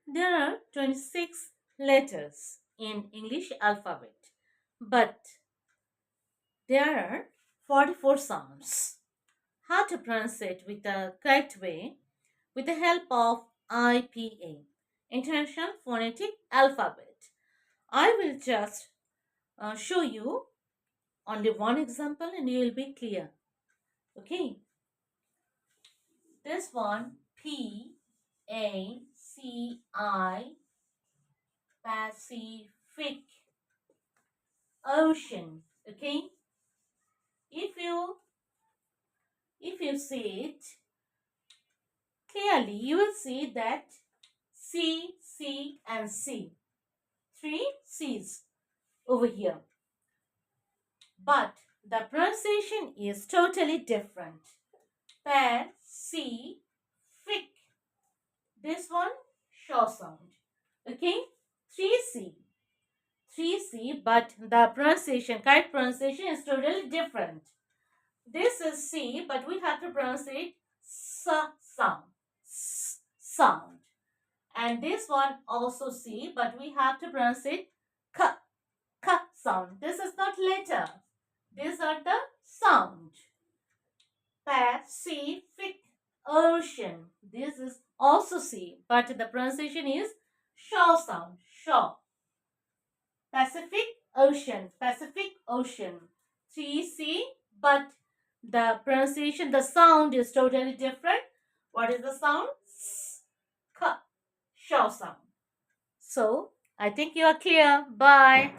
There are 26 letters in English alphabet, but there are 44 sounds. How to pronounce it with the correct way with the help of IPA, International Phonetic Alphabet. I will just show you only one example and you will be clear. Okay, this one PACI, Pacific Ocean. Okay, if you see it clearly, you will see that C, and C, three C's over here. But the pronunciation is totally different. Pacific. This one, short sound. Okay? 3C. 3C, but the pronunciation, correct pronunciation is totally different. This is C, but we have to pronounce it sound. Sound. And this one also C, but we have to pronounce it k, sound. This is not letter. These are the sound. Pacific Ocean. This is also C, but the pronunciation is shaw sound. Shaw. Pacific Ocean. Pacific Ocean. 3C, but the pronunciation, the sound is totally different. What is the sound? K. Shaw sound. So, I think you are clear. Bye.